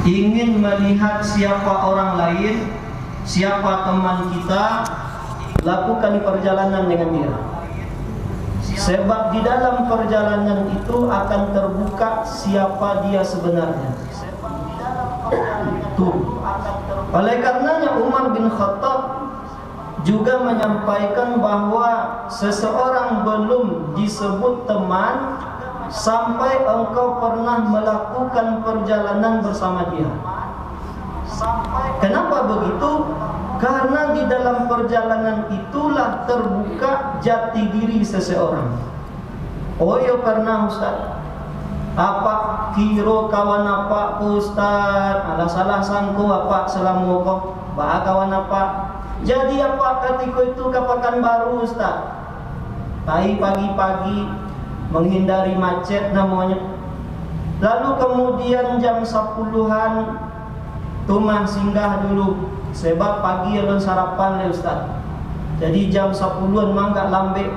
ingin melihat siapa orang lain, siapa teman kita, lakukan perjalanan dengan dia. Sebab di dalam perjalanan itu akan terbuka siapa dia sebenarnya. Oleh karenanya Umar bin Khattab juga menyampaikan bahwa seseorang belum disebut teman sampai engkau pernah melakukan perjalanan bersama dia. Kenapa begitu? Karena di dalam perjalanan itulah terbuka jati diri seseorang. Oh ya pernah Ustaz, apa kiro kawan apa Ustaz, ada salah sangku apa selamu kok bah kawan apa. Jadi apa ketika itu kapakan baru Ustaz, pagi-pagi menghindari macet namanya. Lalu kemudian jam 10-an tumah singgah dulu, sebab pagi alun sarapan le Ustaz. Jadi jam 10-an mangga lambe.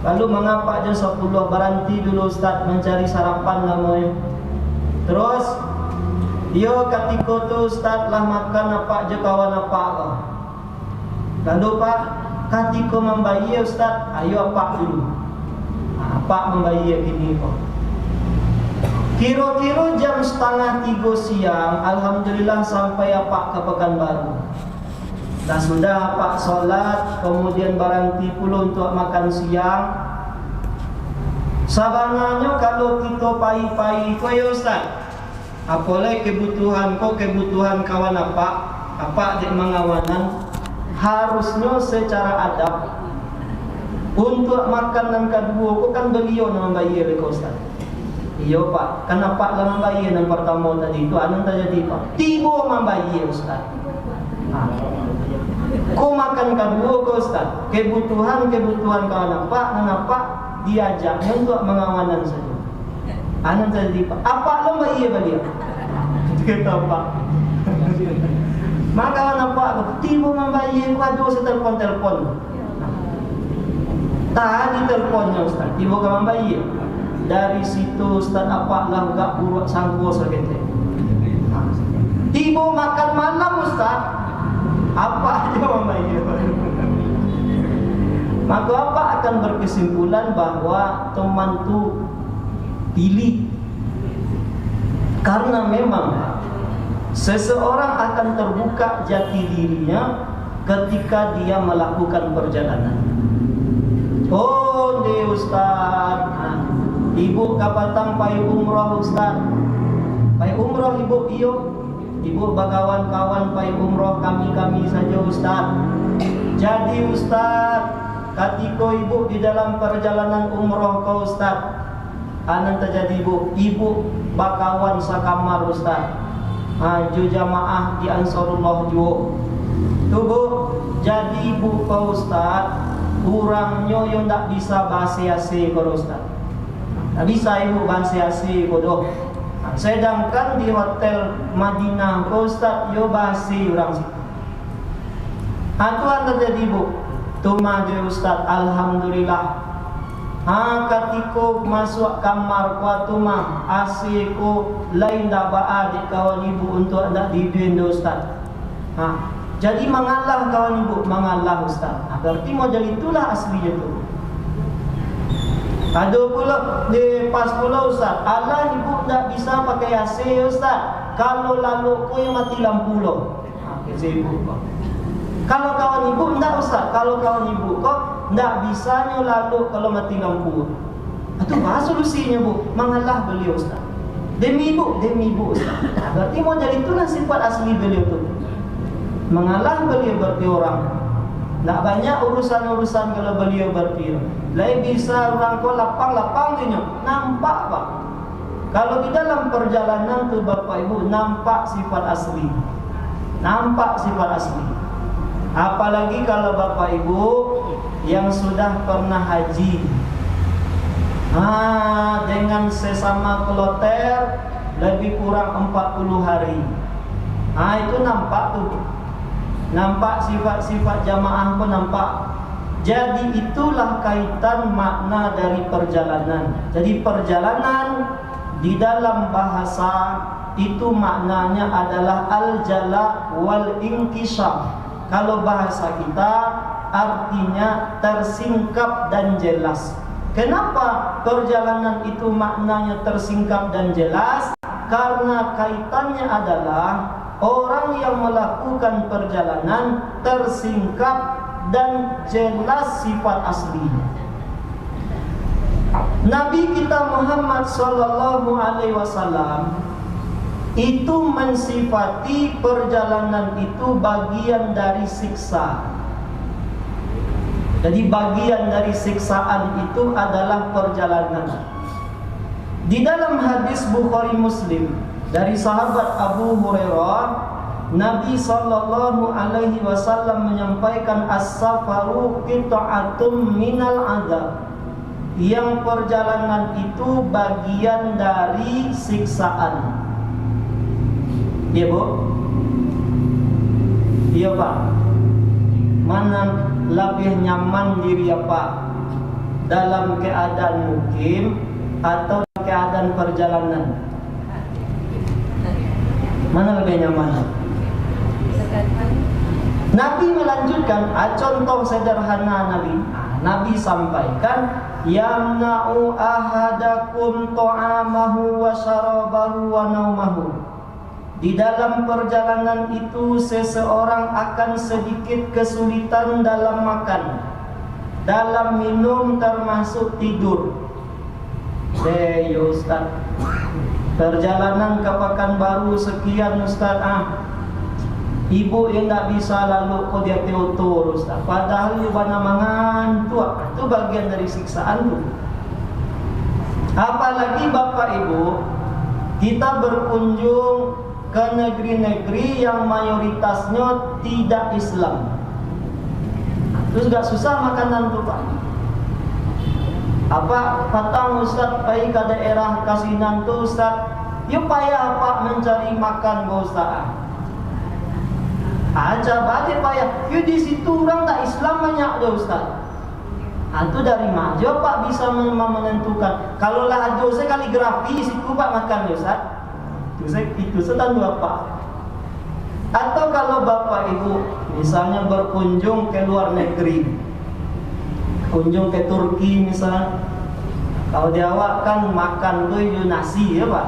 Lalu mengapa jam 10 berhenti dulu Ustaz mencari sarapan namanya. Terus yo ketika tu Ustaz lah makan apa je kawan apa kah. Lalu Pak ketika membayi Ustaz, ayo apa dulu. Apa membayi gini kok. Kira-kira jam 2:30 siang, alhamdulillah sampai apa ke Pekanbaru. Dan sudah apa solat, kemudian berhenti pula untuk makan siang. Sabangannya kalau kita pai-pai ko ya Ustaz, apalagi kebutuhan kawan apa di mengawanan, harusnya secara adab untuk makanan kedua ko kan beliau yang membayar ko Ustaz. Iya Pak, kenapa lah membayar yang pertama tadi itu anu terjadi Pak? Tiba membayar Ustaz. Kau makan kedua kau Ustaz, kebutuhan kawan apa diajak untuk mengawanan saja. Anu terjadi Pak. Apa lo bayar beliau? Kita Pak. Maka apa? Tiba membayar kau setelepon. Tadi teleponnya Ustaz, tiba kau membayar. Dari situ Ustaz apa lah enggak buruk sanggup sakit. Tiba makan malam Ustaz, apa aja membayar. Maka apa akan berkesimpulan bahwa teman tu pilih. Karena memang seseorang akan terbuka jati dirinya ketika dia melakukan perjalanan. Oh, deh Ustaz, ibu kapatang pai umroh Ustaz. Pai umroh ibu iyo. Ibu bakawan-kawan pai umroh kami saja Ustaz. Jadi Ustaz, ketika ibu di dalam perjalanan umroh kau Ustaz, anan terjadi ibu bakawan sakamar Ustaz. Ju jamaah di Ansarullah ju. Tu Bu, jadi ibu kau Ustaz, kurangnya yang tak bisa bahasa-bahasa kau Ustaz. Tak bisa ibu bahasa-bahasa kau. Sedangkan di hotel Madinah kau Ustaz, yo bahasa orang situ. Tuan terjadi Bu, tumah je Ustaz, alhamdulillah. Ketika masuk kamar ku mah asiku lain dak ba adik kawan ibu untuk nak dibendo Ustaz. Jadi mengalah kawan ibu, mengalah Ustaz. Berarti model itulah aslinya tu. Ada pula di pas pula Ustaz, alah ibu tak bisa pakai AC Ustaz. Kalau lalu ku yang mati lampu lo. Ibu. Kalau kawan ibu enggak Ustaz, kalau kawan ibu kok enggak bisanya lalu kalau mati lampu. Itu apa solusinya Bu? Mengalah beliau Ustaz. Demi ibu Ustaz. Berarti model itulah sifat asli beliau tu. Mengalah beliau berarti orang. Tak banyak urusan-urusan kalau beliau berpikir. Lain bisa orang kau lapang dia nampak Pak. Kalau di dalam perjalanan tu Bapak Ibu nampak sifat asli. Apalagi kalau Bapak Ibu yang sudah pernah haji. Dengan sesama kloter lebih kurang 40 hari. Itu nampak tuh. Nampak sifat-sifat jamaah pun nampak. Jadi itulah kaitan makna dari perjalanan. Jadi perjalanan di dalam bahasa itu maknanya adalah al-jala wal inkishaf. Kalau bahasa kita artinya tersingkap dan jelas. Kenapa perjalanan itu maknanya tersingkap dan jelas? Karena kaitannya adalah orang yang melakukan perjalanan tersingkap dan jelas sifat aslinya. Nabi kita Muhammad sallallahu alaihi wasallam itu mensifati perjalanan itu bagian dari siksa. Jadi bagian dari siksaan itu adalah perjalanan. Di dalam hadis Bukhari Muslim dari sahabat Abu Hurairah, Nabi sallallahu alaihi wasallam menyampaikan as-safaru qita'atum minal adab. Yang perjalanan itu bagian dari siksaan. Iya, Bu? Iya, Pak. Mana lebih nyaman diri apa? Dalam keadaan mukim atau keadaan perjalanan? Mana lebih nyaman? Nabi melanjutkan, contoh sederhana Nabi sampaikan, yamna'u ahadakum ta'amahu wa syarabahu wa naumahu. Di dalam perjalanan itu seseorang akan sedikit kesulitan dalam makan, dalam minum termasuk tidur. Ya Ustaz, perjalanan ke Pekanbaru sekian Ustaz, ibu yang tak bisa lalu kau dia teotor Ustaz. Padahal ibu mangan itu bagian dari siksaan tu. Apalagi Bapak Ibu, kita berkunjung ke negeri-negeri yang mayoritasnya tidak Islam. Terus gak susah makanan tu Pak. Apa patang Ustaz pergi ke daerah Kasinan tu Ustaz, you payah Pak mencari makan go Ustaz. Aja balik payah. You di situ orang tak Islam banyak dah Ustaz. Itu dari mana Pak bisa menentukan? Kalau lah ada saya kaligrafi situ Pak makan Ustaz. Itu setan Bapak. Atau kalau Bapak Ibu misalnya berkunjung ke luar negeri, kunjung ke Turki misalnya, kalau di awak kan makan tuh nasi ya Pak.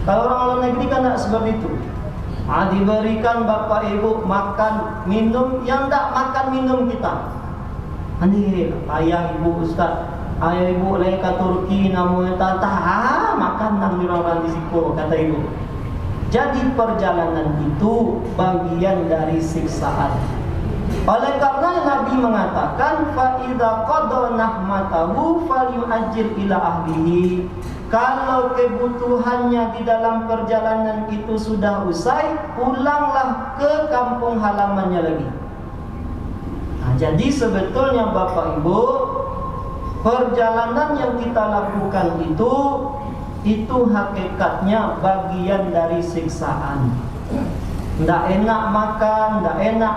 Kalau orang luar negeri kan tak seperti itu. Diberikan Bapak Ibu makan minum yang tak makan minum kita. Ini ayah ibu Ustaz, ayah ibu lagi ke Turki namanya tata makan nang orang di situ kata ibu. Jadi perjalanan itu bagian dari siksaan. Oleh karena Nabi mengatakan fa idza qada nahmatahu falyu'ajjil ila ahlihi. Kalau kebutuhannya di dalam perjalanan itu sudah usai, pulanglah ke kampung halamannya lagi. Jadi sebetulnya Bapak Ibu, perjalanan yang kita lakukan itu hakikatnya bagian dari siksaan. Nggak enak makan, nggak enak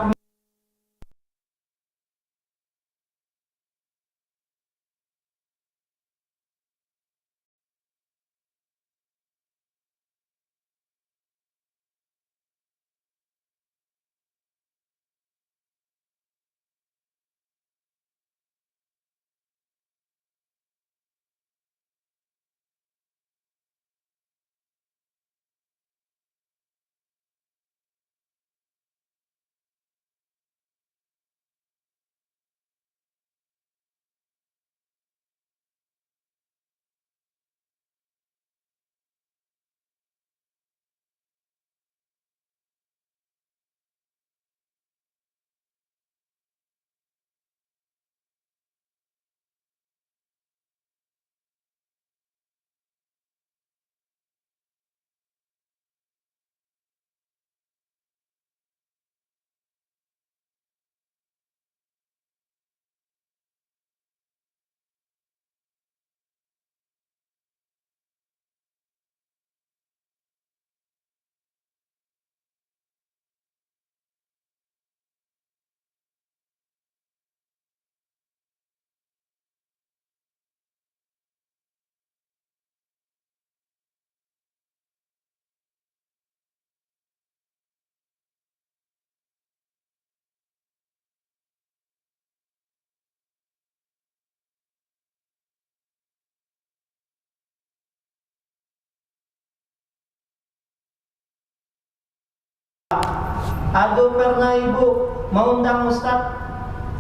Ada pernah ibu mengundang Ustaz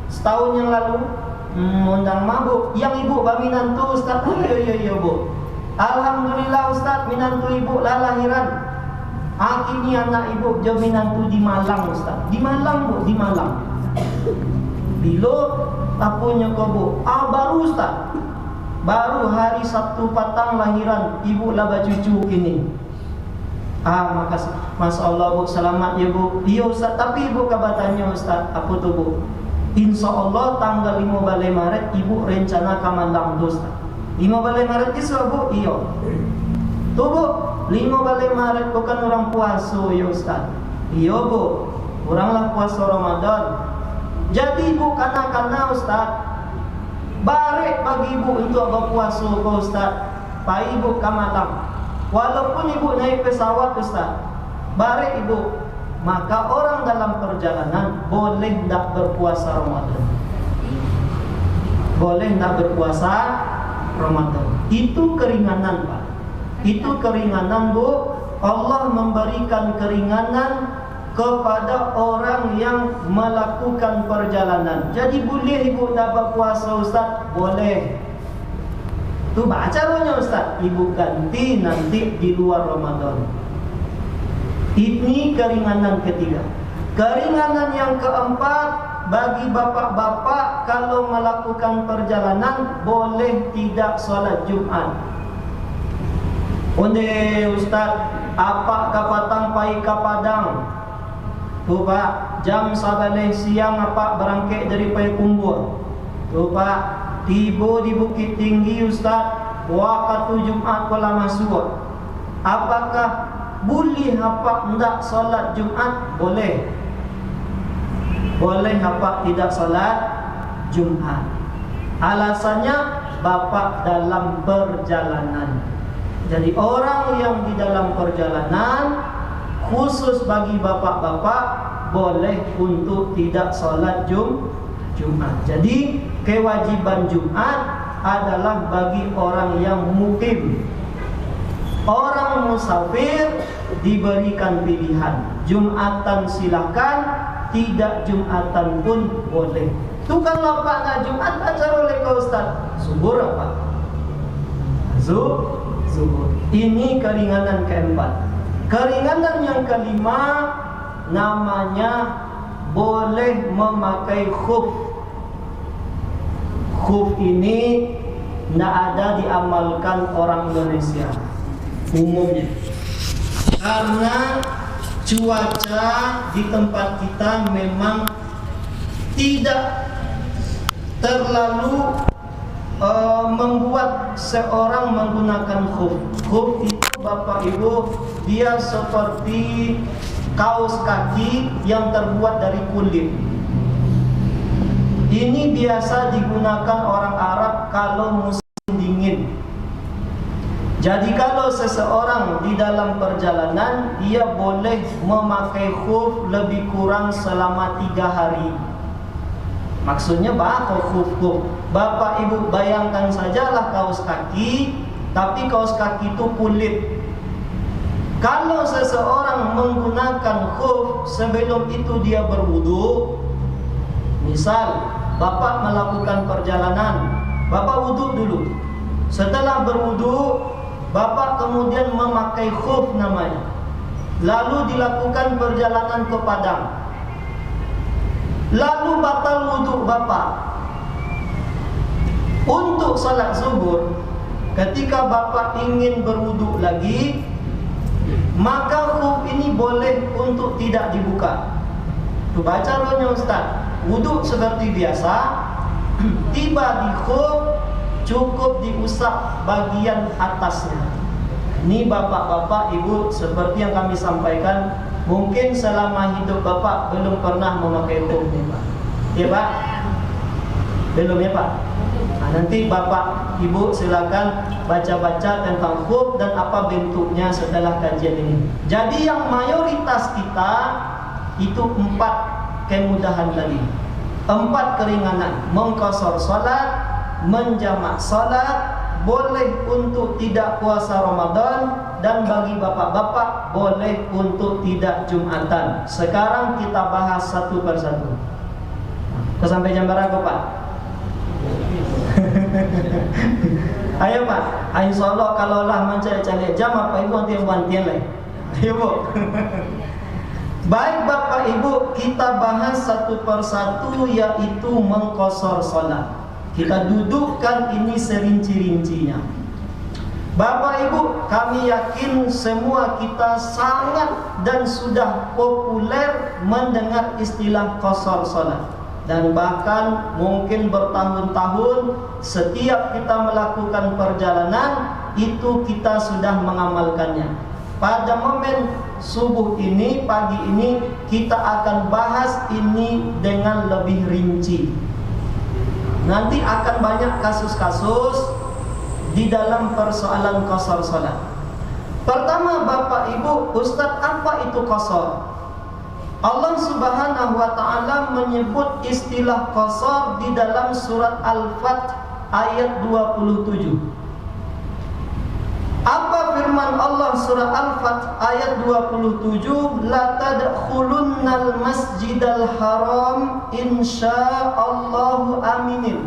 setahun yang lalu, undang mabuk. Yang ibu minantu Ustaz. Iya bu. Alhamdulillah Ustaz, minantu ibu lah lahiran. Kini anak ibu jauh minantu di Malang Ustaz. Di Malang bu, di Malang. Bila apunya kau bu? Baru Ustaz. Baru hari Sabtu patang lahiran ibu lah cucu ini. Makasih. Masya Allah bu, selamat ya bu. Iya Ustaz, tapi ibu kabarnya Ustaz, apa tuh bu? Insya Allah tanggal 5 Maret ibu rencana ke Malang tuh Ustaz. 5 Maret itu bu? Iya. Tuh bu, 5 Maret bukan orang puasa ya Ustaz. Iya bu, oranglah puasa Ramadan. Jadi ibu kana-kana Ustaz, barek bagi ibu untuk berpuasa ke Ustaz. Pak ibu ke Malang. Walaupun ibu naik pesawat Ustaz, barek ibu, maka orang dalam perjalanan boleh tak berpuasa Ramadan. Boleh tak berpuasa Ramadan. Itu keringanan Pak. Itu keringanan bu. Allah memberikan keringanan kepada orang yang melakukan perjalanan. Jadi boleh ibu tak berpuasa Ustaz? Boleh. Tu baca caranya Ustaz, ibu ganti nanti di luar Ramadan. Ini keringanan ketiga. Keringanan yang keempat, bagi bapak-bapak kalau melakukan perjalanan boleh tidak sholat Jumat. Onde Ustaz, apa kapatang pai ke Padang? Tu Pak, jam 11 siang apa berangkat dari Pai Kumbur. Tu Pak, tiba di Bukit Tinggi Ustaz, waktu Jumat kolam masuk. Apakah boleh apa tidak solat Jumat? Boleh. Boleh apa tidak solat Jumat? Alasannya bapak dalam perjalanan. Jadi orang yang di dalam perjalanan, khusus bagi bapak-bapak, boleh untuk tidak solat Jumat. Jadi kewajiban Jumat adalah bagi orang yang mukim. Orang musafir diberikan pilihan, Jumatan silahkan, tidak Jumatan pun boleh. Itu kalau Pak nggak Jumat acara oleh kau Ustaz, subur apa? Zuhur. Ini keringanan keempat. Keringanan yang kelima namanya boleh memakai khuf. Khuf ini tidak ada diamalkan orang Indonesia umumnya, karena cuaca di tempat kita memang tidak terlalu membuat seorang menggunakan khuf. Khuf itu Bapak Ibu, dia seperti kaos kaki yang terbuat dari kulit. Ini biasa digunakan orang Arab kalau musim dingin. Jadi kalau seseorang di dalam perjalanan, dia boleh memakai khuf lebih kurang selama 3 hari. Maksudnya bakal khuf. Bapak Ibu bayangkan sajalah kaos kaki, tapi kaos kaki itu kulit. Kalau seseorang menggunakan khuf sebelum itu dia berwudu, misal Bapak melakukan perjalanan, Bapak wudu dulu. Setelah berwudu, Bapak kemudian memakai khuf namanya. Lalu dilakukan perjalanan ke Padang. Lalu batal wudu Bapak. Untuk salat zuhur, ketika Bapak ingin berwudu lagi, maka khuf ini boleh untuk tidak dibuka. Itu baca rohnya Ustaz. Wudu seperti biasa, tiba di khuf cukup diusap bagian atasnya. Ini bapak-bapak, ibu, seperti yang kami sampaikan, mungkin selama hidup Bapak belum pernah memakai khuf nih Pak. Ya Pak? Belum ya Pak? Nah, nanti Bapak Ibu silakan baca-baca tentang khuf dan apa bentuknya setelah kajian ini. Jadi yang mayoritas kita itu 4 kemudahan tadi. 4 keringanan: mengqashar salat, menjamak salat, boleh untuk tidak puasa Ramadan, dan bagi bapak-bapak boleh untuk tidak Jumatan. Sekarang kita bahas satu persatu. Sampai jam berapa Pak? Ayo Pak, insya Allah kalau lah mencari-cari jam apa ibu nanti bantian lah. Ayo Bu. Baik Bapak Ibu, kita bahas satu persatu, yaitu mengqashar salat. Kita dudukkan ini serinci-rincinya. Bapak Ibu, kami yakin semua kita sangat dan sudah populer mendengar istilah qashar salat. Dan bahkan mungkin bertahun-tahun setiap kita melakukan perjalanan itu kita sudah mengamalkannya. Pada momen subuh ini, pagi ini, kita akan bahas ini dengan lebih rinci. Nanti akan banyak kasus-kasus di dalam persoalan qashar salat. Pertama Bapak Ibu, Ustaz, apa itu qashar? Allah Subhanahu wa taala menyebut istilah qashar di dalam surat Al-Fath ayat 27. Apa firman Allah surah Al-Fath ayat 27? La tadkhulunnal masjidal haram insyaallahu aminin.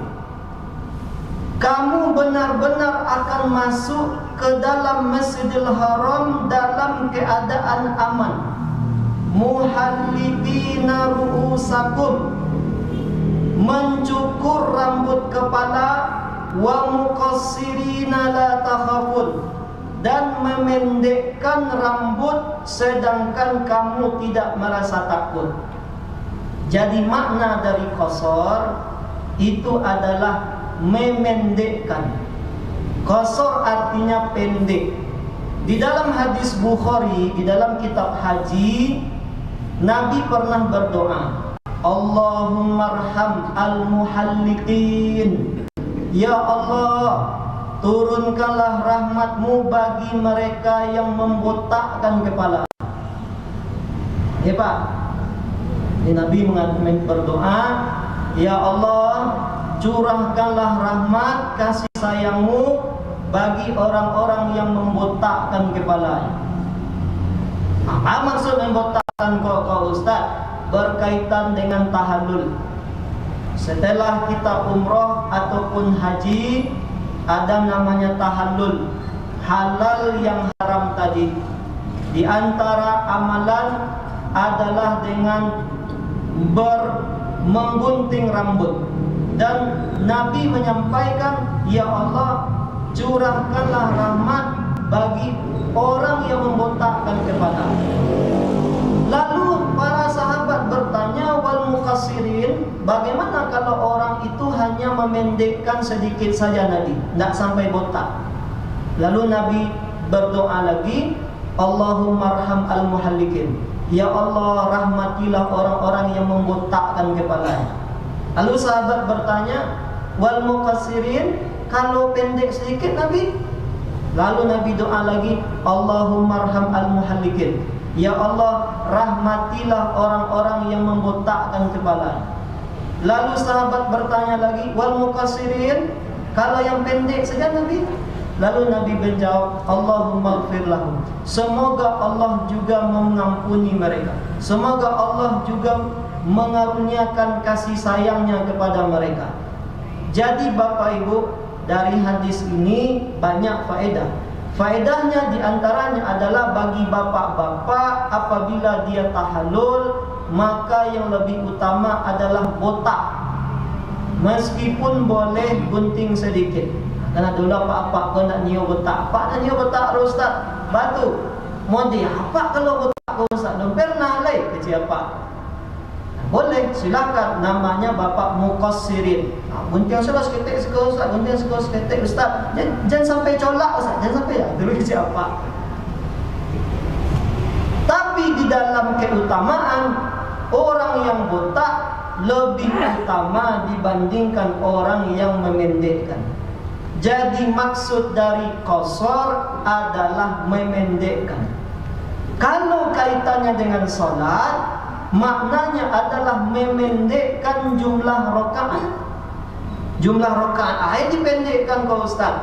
Kamu benar-benar akan masuk ke dalam Masjidil Haram dalam keadaan aman. Muhallibina ru'usakum, mencukur rambut kepala, wa muqassirina la takhafun, dan memendekkan rambut sedangkan kamu tidak merasa takut. Jadi makna dari qashar itu adalah memendekkan. Qashar artinya pendek. Di dalam hadis Bukhari, di dalam kitab haji, Nabi pernah berdoa, Allahumma arham al-muhalliqin. Ya Allah, turunkanlah rahmatmu bagi mereka yang membotakkan kepala. Ya Pak, ini Nabi berdoa, Ya Allah, curahkanlah rahmat kasih sayangmu bagi orang-orang yang membotakkan kepala. Apa maksud membotakkan kau Ustaz? Berkaitan dengan tahallul. Setelah kita umroh ataupun haji, ada namanya tahallul, halal yang haram tadi. Di antara amalan adalah dengan menggunting rambut. Dan Nabi menyampaikan, Ya Allah, curahkanlah rahmat bagi orang yang membotakkan kepala. Lalu para sahabat bertanya, wal muqassirin, bagaimana kalau orang itu hanya memendekkan sedikit saja Nabi, tidak sampai botak? Lalu Nabi berdoa lagi, Allahumma arham al-muhallikin. Ya Allah, rahmatilah orang-orang yang membotakkan kepala. Lalu sahabat bertanya, wal muqassirin, kalau pendek sedikit Nabi? Lalu Nabi doa lagi, Allahumma arham al-muhallikin. Ya Allah, rahmatilah orang-orang yang membotakkan kepala. Lalu sahabat bertanya lagi, wal muqassirin, kalau yang pendek saja Nabi? Lalu Nabi menjawab, Allahumma ighfir lahum. Semoga Allah juga mengampuni mereka. Semoga Allah juga mengaruniakan kasih sayangnya kepada mereka. Jadi Bapak Ibu, dari hadis ini banyak faedah. Faedahnya diantaranya adalah bagi bapak-bapak, apabila dia tahallul, maka yang lebih utama adalah botak. Meskipun boleh gunting sedikit. Karena dulu apa-apa kau nak nyium botak. Pak nak nyium botak Ustaz, batu. Mau dia apa kalau botak kau Ustaz? Belum pernah lagi kecil apa? Boleh, silakan. Namanya bapak muqassirin. Gunting sekolah seketik Ustaz, gunting sekolah seketik Ustaz. Jangan sampai colak Ustaz, jangan sampai ya. Dulu siapa? Tapi di dalam keutamaan, orang yang botak lebih utama dibandingkan orang yang memendekkan. Jadi maksud dari qashar adalah memendekkan. Kalau kaitannya dengan salat, maknanya adalah memendekkan jumlah rakaat. Jumlah rakaat dipendekkan kau Ustaz.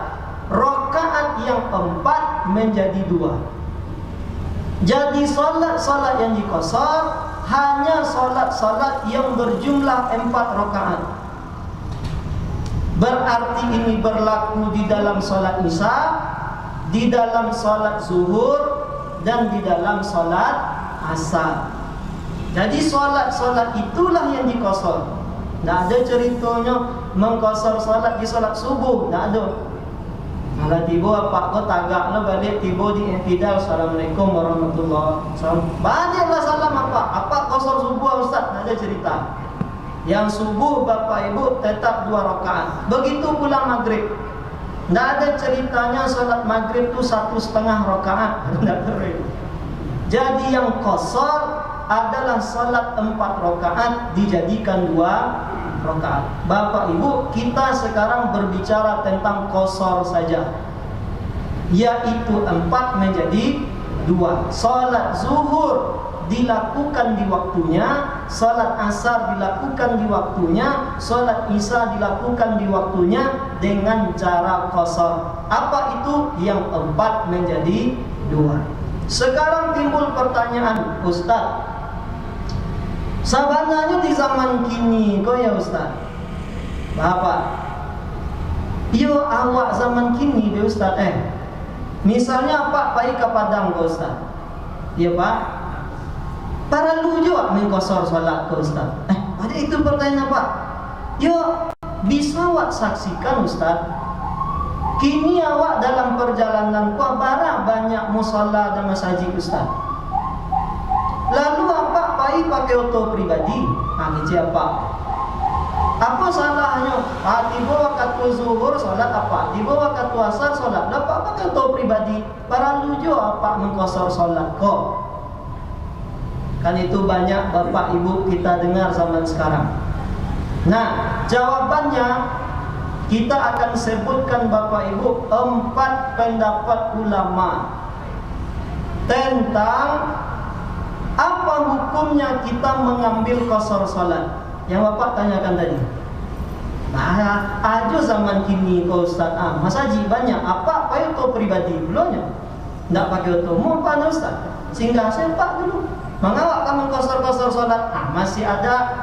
rakaat yang 4 menjadi 2. Jadi salat-salat yang dikosor hanya salat-salat yang berjumlah 4 rakaat. Berarti ini berlaku di dalam salat isya, di dalam salat zuhur, dan di dalam salat asar. Jadi salat-salat itulah yang dikosor. Tidak ada ceritanya mengkosor salat di salat subuh. Tidak ada. Kalau tiba apa kau tagaklah balik, tiba di i'tidal, Assalamualaikum warahmatullahi wabarakatuh. Baliklah salam apa kosor subuh Ustaz. Tidak ada cerita. Yang subuh Bapak Ibu tetap 2 rakaat. Begitu pula maghrib. Tidak ada ceritanya salat maghrib itu 1,5 rakaat. Jadi yang kosor adalah salat 4 rakaat dijadikan 2 rakaat. Bapak Ibu, kita sekarang berbicara tentang kosor saja, yaitu 4 menjadi 2. Salat zuhur dilakukan di waktunya, salat asar dilakukan di waktunya, salat isya dilakukan di waktunya dengan cara kosor. Apa itu? Yang 4 menjadi 2. Sekarang timbul pertanyaan, Ustaz, sebenarnya di zaman kini kok ya Ustaz? Bapak, yo awak zaman kini deh Ustaz. Misalnya Pak pergi ke Padang ke Ustaz. Ya Pak, para lu juga mengkosor salat ke Ustaz. Ada itu pertanyaan Pak. Yo bisa awak saksikan Ustaz, kini awak dalam perjalanan kok barang banyak musalla dan masjid Ustaz. Lalu apa pergi pakai auto pribadi? Siapa? Apa salahnya? Tiba waktu zuhur salat apa? Tiba waktu asar salat. Dapat pakai auto pribadi. Para lujo apa mengkosor salat kok? Kan itu banyak Bapak Ibu kita dengar zaman sekarang. Nah, jawabannya kita akan sebutkan Bapak Ibu 4 pendapat ulama tentang apa hukumnya kita mengambil kosor salat yang Bapak tanyakan tadi. Nah, aja zaman kini kau Ustaz, masjid banyak apa pakai auto pribadi belumnya? Tidak pakai auto, mau apa Ustaz? Singgah sepak dulu. Mengawak kamu kosor-kosor salat. Masih ada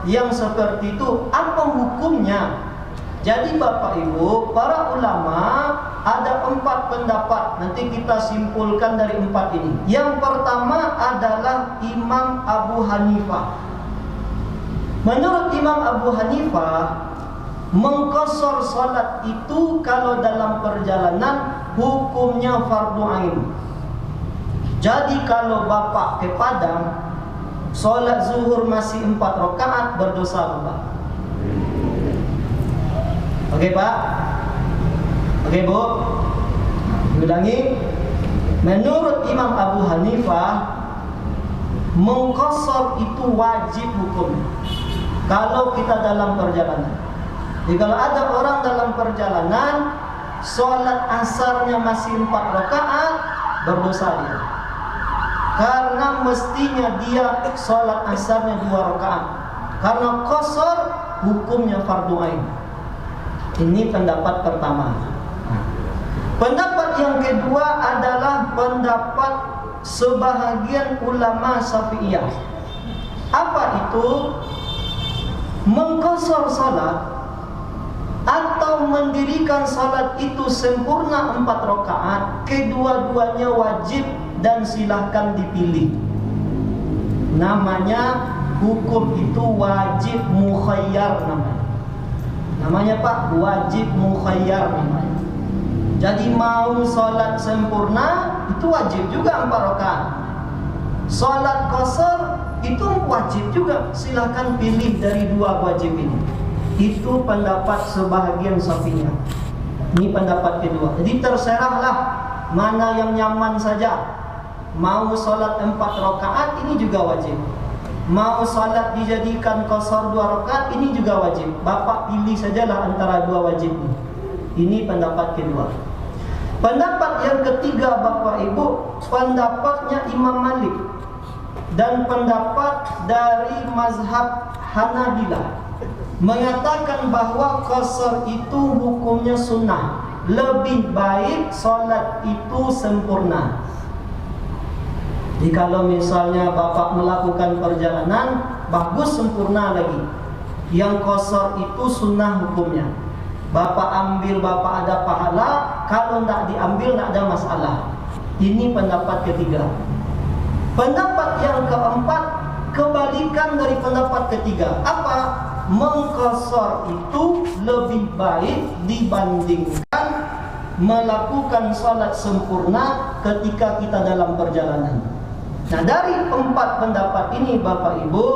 yang seperti itu. Apa hukumnya? Jadi Bapak Ibu, para ulama ada 4 pendapat. Nanti kita simpulkan dari 4 ini. Yang pertama adalah Imam Abu Hanifah. Menurut Imam Abu Hanifah, mengkosor salat itu kalau dalam perjalanan hukumnya fardu ain. Jadi kalau Bapak ke Padang, salat zuhur masih 4 rakaat, berdosa Bapak. Oke Pak? Oke Bu? Ulangi. Menurut Imam Abu Hanifah, mengkosor itu wajib hukum kalau kita dalam perjalanan. Jadi kalau ada orang dalam perjalanan, salat asarnya masih 4 rakaat, berdosa dia. Karena mestinya dia salat asarnya 2 rakaat. Karena kosor hukumnya fardu ain. Ini pendapat pertama. Pendapat yang kedua adalah pendapat sebahagian ulama Syafi'iyah. Apa itu? Mengkosor salat atau mendirikan salat itu sempurna 4 rakaat, kedua-duanya wajib dan silahkan dipilih. Namanya hukum itu wajib mukhayyar namanya. Namanya Pak, wajib mukhayyar namanya. Jadi mau salat sempurna itu wajib juga 4 rakaat. Salat qasar itu wajib juga, silahkan pilih dari 2 wajib ini. Itu pendapat sebahagian Syafi'iyah. Ini pendapat kedua. Jadi terserahlah mana yang nyaman saja. Mau salat 4 rakaat ini juga wajib. Mau salat dijadikan qasar 2 rakaat ini juga wajib. Bapak pilih sajalah antara 2 wajib ini. Ini pendapat kedua. Pendapat yang ketiga Bapak Ibu, pendapatnya Imam Malik dan pendapat dari mazhab Hanabilah, mengatakan bahwa qasar itu hukumnya sunnah. lebih baik solat itu sempurna. Jadi kalau misalnya bapak melakukan perjalanan, bagus sempurna lagi. Yang qasar itu sunnah hukumnya. Bapak ambil, bapak ada pahala. Kalau tidak diambil, tidak ada masalah. Ini pendapat ketiga. Pendapat yang keempat, kebalikan dari pendapat ketiga. Apa? Mengqasar itu lebih baik dibandingkan melakukan salat sempurna ketika kita dalam perjalanan. Nah, dari empat pendapat ini Bapak Ibu,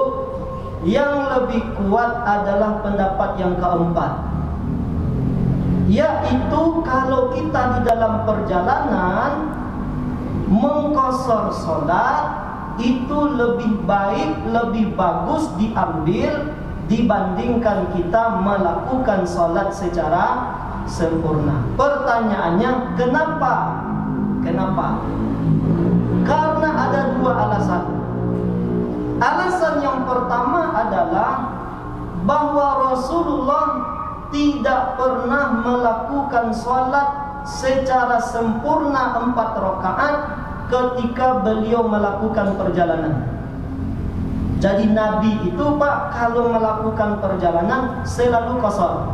yang lebih kuat adalah pendapat yang keempat, yaitu kalau kita di dalam perjalanan mengqasar salat itu lebih baik, lebih bagus diambil dibandingkan kita melakukan salat secara sempurna. Pertanyaannya, kenapa? Kenapa? Karena ada dua alasan. Alasan yang pertama adalah bahwa Rasulullah tidak pernah melakukan salat secara sempurna 4 rakaat ketika beliau melakukan perjalanan. Jadi Nabi itu Pak, kalau melakukan perjalanan selalu qasar.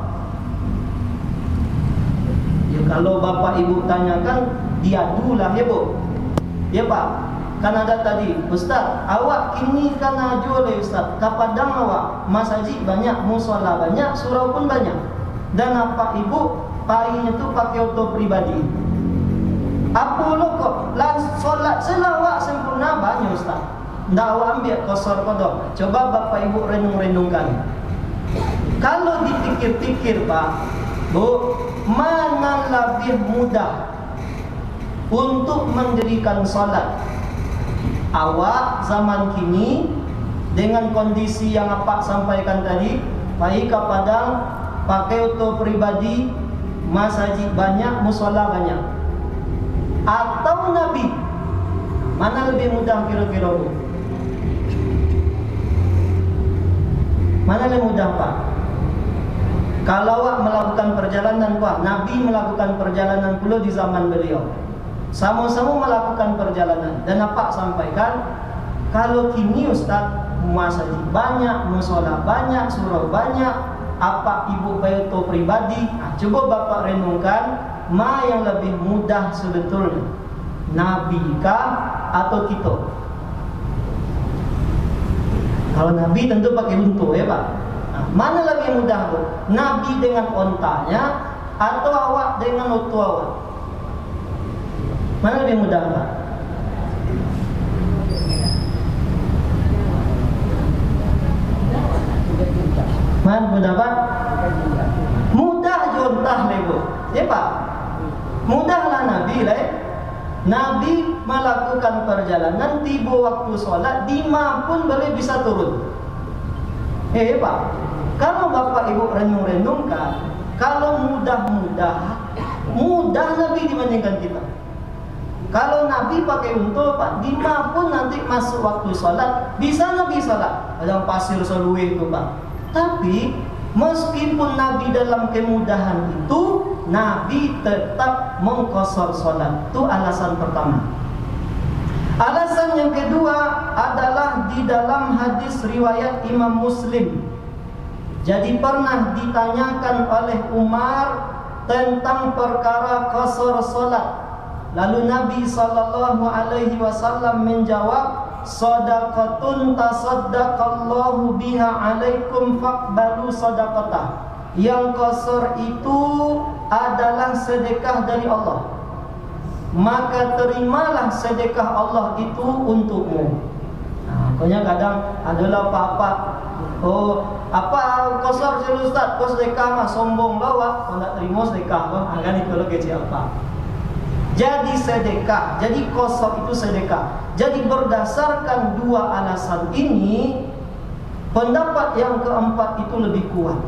Ya, kalau Bapak Ibu tanyakan, diadulah ya Bu. Ya Pak, kan ada tadi, Ustaz, awak kini kan aju oleh Ustaz, kapadang awak, masjid banyak, musola banyak, surau pun banyak. Dan apa Ibu, painya tu pakai auto pribadi. Apa lo kok, solat selawat sempurna banyak Ustaz. Ndak awak ambil qasar qada. Coba Bapak Ibu renung-renungkan. Kalau dipikir-pikir Pak, Bu, mana lebih mudah untuk mendirikan salat? Awak zaman kini dengan kondisi yang apa sampaikan tadi, baik ke Padang, pakai auto pribadi, masjid banyak, musola banyak. Atau Nabi, mana lebih mudah kira-kira Bu? Mana lebih mudah Pak? Kalau awak melakukan perjalanan Pak, Nabi melakukan perjalanan pula di zaman beliau. Sama-sama melakukan perjalanan. Dan apa sampaikan, kalau kini Ustaz, masjid banyak, musola banyak, surau banyak, apa ibu bayar pribadi? Nah, coba Bapak renungkan, mana yang lebih mudah sebetulnya, Nabi kah atau kita? Kalau Nabi tentu pakai unta ya Pak. Nah, mana lebih mudah Bu? Nabi dengan ontanya atau awak dengan unta awak? Mana lebih mudah Pak? Mana mudah Pak? Mudah jontah lego. Ya Pak. Mudahlah Nabi lah. Nabi melakukan perjalanan, tiba waktu sholat, dima pun boleh bisa turun. Pak, kalau Bapak Ibu renung-renungkan, kalau mudah Nabi dibandingkan kita. Kalau Nabi pakai unta Pak, dima pun nanti masuk waktu sholat, bisa Nabi sholat. Ada pasir seluwe itu Pak. Tapi meskipun Nabi dalam kemudahan itu, Nabi tetap mengqasar sholat. Itu alasan pertama. Alasan yang kedua adalah di dalam hadis riwayat Imam Muslim. Jadi pernah ditanyakan oleh Umar tentang perkara qasar sholat. Lalu Nabi SAW menjawab, sadaqatun tasaddaqallahu biha alaikum faqbalu sadaqatah. Yang qasar itu adalah sedekah dari Allah, maka terimalah sedekah Allah itu untukmu. Nah, pokoknya kadang adalah apa-apa, apa qasar sih Ustaz, kau sedekah mah sombong lah, kau nak terima sedekah kau, akan itu lo kecil apa? Jadi sedekah, jadi qasar itu sedekah. Jadi berdasarkan dua alasan ini, pendapat yang keempat itu lebih kuat,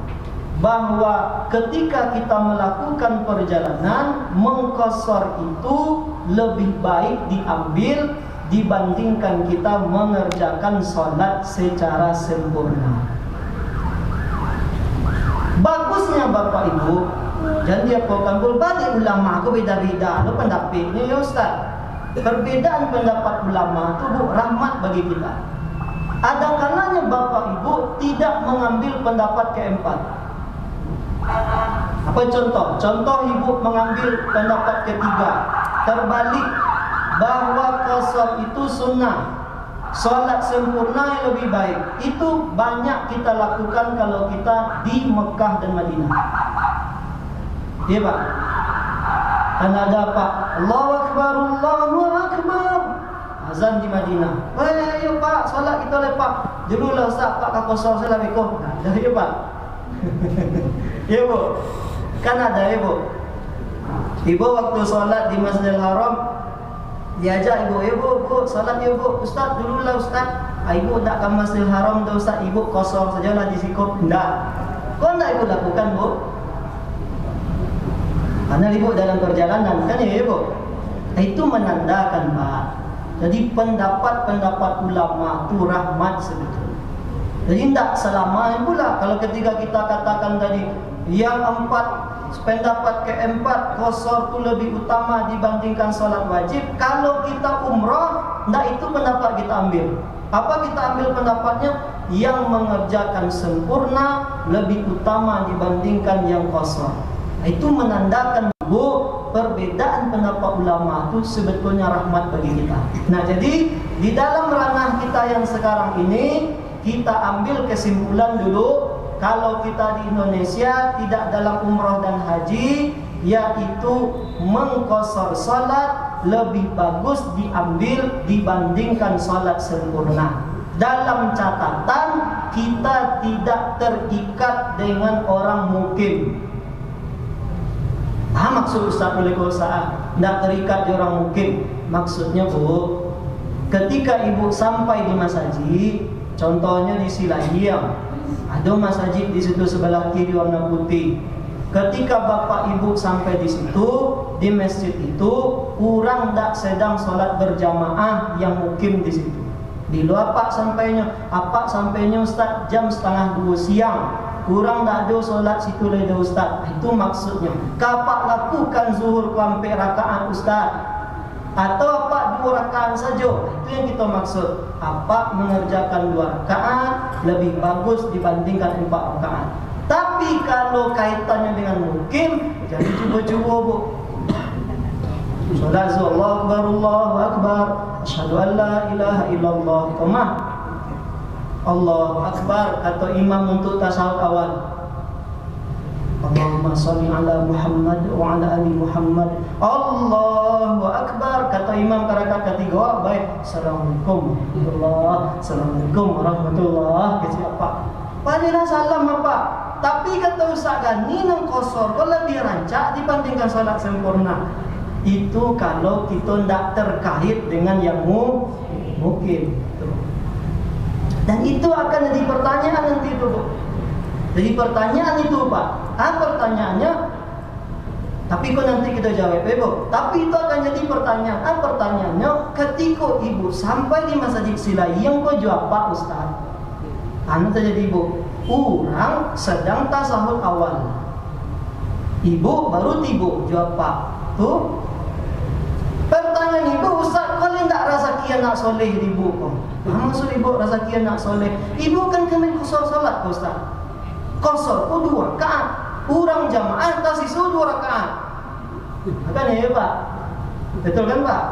bahwa ketika kita melakukan perjalanan, mengqasar itu lebih baik diambil dibandingkan kita mengerjakan sholat secara sempurna. Bagusnya Bapak Ibu, Jangan dia kambul balik ulama aku beda-beda lo pendapatnya ya Ustaz. Perbedaan pendapat ulama itu bu rahmat bagi kita. Ada kalanya bapak ibu tidak mengambil pendapat keempat. Apa contoh? Contoh ibu mengambil pendapat ketiga, terbalik, bahwa qasar itu sunnah, solat sempurna yang lebih baik. Itu banyak kita lakukan kalau kita di Mekah dan Madinah. Iya Pak. Kan ada Pak, Allahu Akbar, Allahu Akbar, azan di Madinah. Ayo Pak, solat kita oleh Pak. Dulu lah Ustaz, Pak kakosor Assalamualaikum. Ada ya Pak. Ya Bu. Kan ada ya Bu. Ibu waktu solat di Masjidil Haram diajak ibu, ya bu, salat ya bu, Ustaz dulu lah Ustaz. Ibu tak ke Masjidil Haram tu Ustaz, ibu kosong sajalah di sikop. Enggak. Kau enggak ibu lakukan bu? Karena ibu dalam perjalanan kan ya ibu. Itu menandakan Pak. Jadi pendapat-pendapat ulama itu rahmat sebetulnya. Jadi tidak selamanya pula kalau ketika kita katakan tadi yang pendapat keempat qasar itu lebih utama dibandingkan solat wajib. Kalau kita umrah, tidak itu pendapat kita ambil. Apa kita ambil pendapatnya? Yang mengerjakan sempurna lebih utama dibandingkan yang qasar. Itu menandakan bu perbedaan pendapat ulama itu sebetulnya rahmat bagi kita. Nah jadi di dalam ranah kita yang sekarang ini kita ambil kesimpulan dulu. Kalau kita di Indonesia tidak dalam umrah dan haji, yaitu mengqasar salat lebih bagus diambil dibandingkan salat sempurna. Dalam catatan kita tidak terikat dengan orang mukim. Maksud Ustaz Waalaikumsalam, tidak terikat di orang mukim. Maksudnya bu, ketika ibu sampai di masjid, contohnya di Silayang, ada masjid di situ sebelah kiri warna putih. Ketika bapak ibu sampai di situ, di masjid itu, orang tak sedang solat berjamaah yang mukim di situ. Di luar apa sampainya? Apa sampainya Ustaz jam 1:30 siang. Kurang tak ada solat situ lagi Ustaz. Itu maksudnya. Kapak lakukan zuhur sampai rakaat Ustaz. Atau apa 2 rakaat saja. Itu yang kita maksud. Apa mengerjakan 2 rakaat lebih bagus dibandingkan 4 rakaat. Tapi kalau kaitannya dengan mukim, jadi cuba-cuba bu. Salat zuhur, Allahu Akbar, Allahu Akbar, asyhadu an la ilaha illallah. Kemah Allahu Akbar kata imam untuk tasawuf awal. Allahumma sholli ala Muhammad wa ala ali Muhammad. Allahu Akbar kata imam rakaat ketiga. Baik, assalamualaikum warahmatullahi, assalamualaikum warahmatullahi. Siapa? Padahal salam apa? Tapi kata Ustaz Gani nang qasar kok lebih rancak dibandingkan salat sempurna. Itu kalau kita tidak terkait dengan yang mungkin. Dan itu akan jadi pertanyaan nanti itu Bu. Jadi pertanyaan itu Pak. Pertanyaannya, tapi kok nanti kita jawab Bu. Tapi itu akan jadi pertanyaan. Pertanyaannya, ketika ibu sampai di Masjid Silayang kok jawab Pak Ustaz. Terjadi Bu. Orang sedang tasahud awal. Ibu baru tiba jawab Pak. Tuh. Pertanyaan ibu, Ustaz, kalau tidak rasa kian nak soleh ibu kok? Maksud ibu rasa kian nak soleh? Ibu kan kena qasar salat Ustaz. Qasar 2 rakaat. Orang jamaah tasisu 2 rakaat. Kan ya Pak? Betul kan Pak?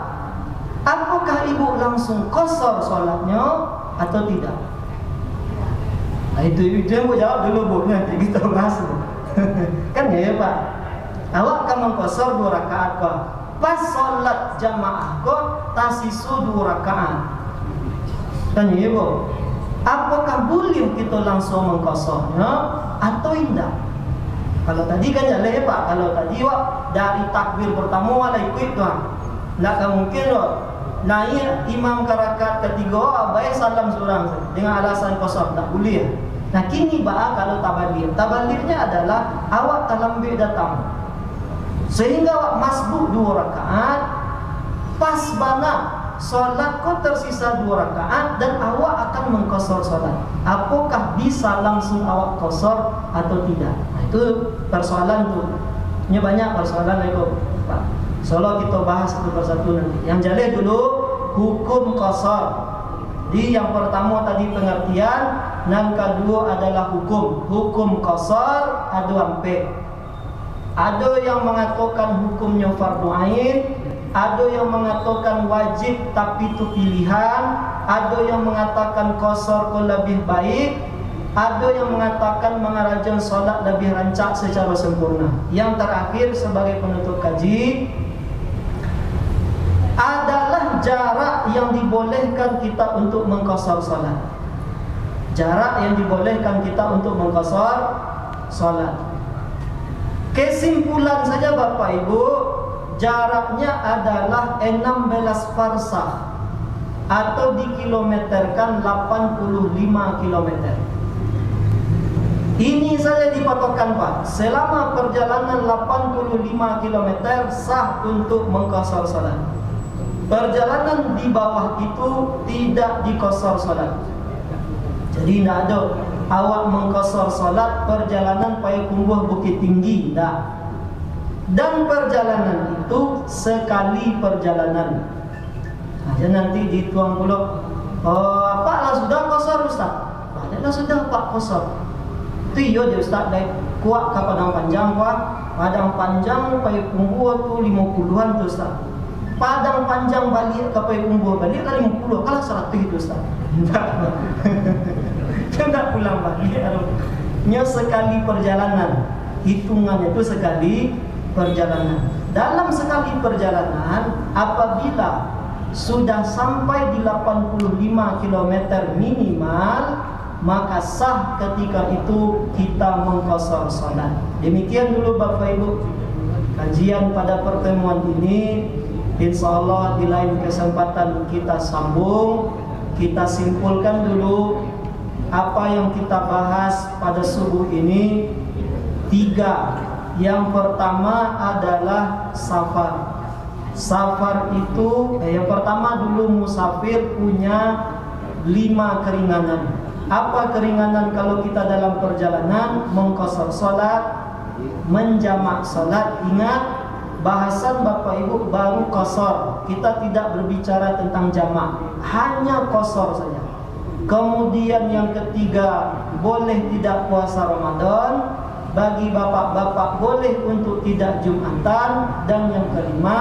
Apakah ibu langsung qasar salatnya atau tidak? Nah, itu yang ibu jawab dulu Bu, nanti kita bahas. Kan ya Pak? Awak kan mengqasar 2 rakaat Pak. Pas solat jamaah kok tasisu 2 rakaat. Tanya ibu, apakah boleh kita langsung mengqasarnya atau tidak? Kalau tadi kan jaleh Pak, kalau tadi wak dari takbir pertama wala ikut tuan. Tak mungkin wak naik imam ke rakaat ketiga baik salam seorang dengan alasan qasar, tak boleh. Nah kini kalau tabalir. Tabalirnya adalah awak talambi datang. Sehingga awak masbuk 2 rakaat, pas bana solat kau tersisa 2 rakaat dan awak akan mengqasar solat. Apakah bisa langsung awak qasar atau tidak? Nah, itu persoalan tu. Ini banyak persoalan itu Pak. Solo kita bahas satu persatu nanti. Yang jalih dulu hukum qasar. Di yang pertama tadi pengertian, yang kedua adalah hukum. Hukum qasar ada ampe. Ada yang mengatakan hukumnya fardu ain, ada yang mengatakan wajib tapi itu pilihan, ada yang mengatakan qasar lebih baik, ada yang mengatakan mengerjakan solat lebih rancak secara sempurna. Yang terakhir sebagai penutup kaji adalah jarak yang dibolehkan kita untuk mengqasar salat. Jarak yang dibolehkan kita untuk mengqasar salat. Kesimpulan saja Bapak Ibu, jaraknya adalah 16 farsakh atau dikilometerkan 85 km. Ini saja dipatokkan Pak. Selama perjalanan 85 km sah untuk mengqasar salat. Perjalanan di bawah itu tidak dikosor salat. Jadi tidak ada awak mengkosor salat perjalanan Payakumbuh Bukit Tinggi, tidak. Dan perjalanan itu sekali perjalanan. Aja nanti dituang pula. Pak lah sudah kosor Ustaz. Lah sudah Pak kosor. Itu iya dia Ustaz dari kuat ke Padang Panjang Pak. Padang Panjang Payakumbuh tu 50-an tu Ustaz. Padang Panjang balik ke Payakumbuh balik lah 50, kalah 100 itu Ustaz. Tidak pulang balik. Nya sekali perjalanan. Hitungannya itu sekali perjalanan. Dalam sekali perjalanan apabila sudah sampai di 85 km minimal, maka sah ketika itu kita mengqasar salat. Demikian dulu Bapak Ibu kajian pada pertemuan ini. InsyaAllah di lain kesempatan kita sambung. Kita simpulkan dulu apa yang kita bahas pada subuh ini. 3. Yang pertama adalah safar. Safar itu yang pertama dulu musafir punya 5 keringanan. Apa keringanan kalau kita dalam perjalanan? Mengqasar salat, menjamak salat. Ingat bahasan Bapak Ibu baru qasar. Kita tidak berbicara tentang jamak, hanya qasar saja. Kemudian yang ketiga, boleh tidak puasa Ramadan. Bagi bapak-bapak boleh untuk tidak Jumatan. Dan yang kelima,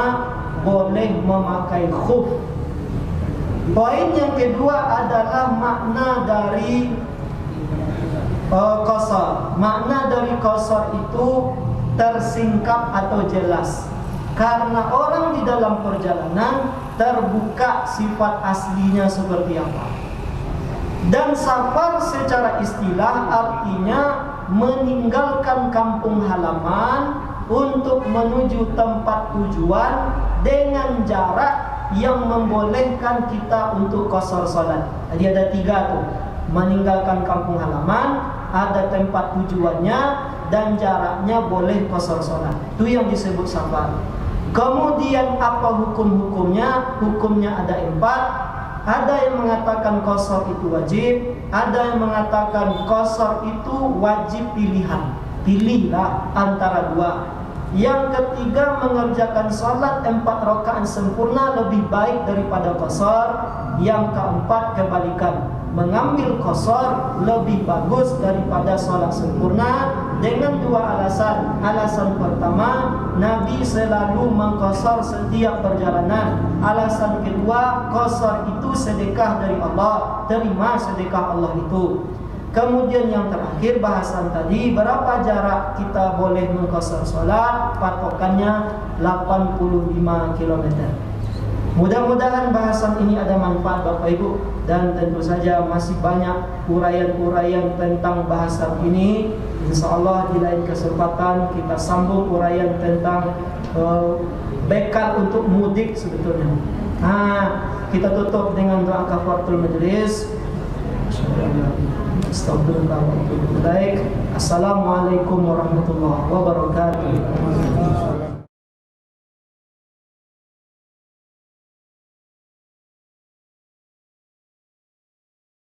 boleh memakai khuf. Poin yang kedua adalah makna dari qasar. Makna dari qasar itu tersingkap atau jelas. Karena orang di dalam perjalanan terbuka sifat aslinya seperti apa. Dan safar secara istilah artinya meninggalkan kampung halaman untuk menuju tempat tujuan dengan jarak yang membolehkan kita untuk qasar salat. Jadi ada 3 tuh. Meninggalkan kampung halaman, ada tempat tujuannya, dan jaraknya boleh qasar salat. Itu yang disebut safar. Kemudian apa hukum-hukumnya? Hukumnya ada 4. Ada yang mengatakan qasar itu wajib, ada yang mengatakan qasar itu wajib pilihan. Pilihlah antara 2. Yang ketiga, mengerjakan salat 4 rakaat sempurna lebih baik daripada qasar. Yang keempat, kebalikan, mengambil qasar lebih bagus daripada salat sempurna dengan 2 alasan. Alasan pertama, Nabi selalu mengqasar setiap perjalanan. Alasan kedua, qasar itu sedekah dari Allah, terima sedekah Allah itu. Kemudian yang terakhir, bahasan tadi, berapa jarak kita boleh mengqasar salat? Patokannya 85 km. Mudah-mudahan bahasan ini ada manfaat Bapak Ibu. Dan tentu saja masih banyak uraian-uraian tentang bahasan ini. InsyaAllah di lain kesempatan kita sambung uraian tentang bekal untuk mudik sebetulnya. Kita tutup dengan doa kafaratul majlis. Astagfirullah wa atubu ilaik. Assalamualaikum warahmatullahi wabarakatuh.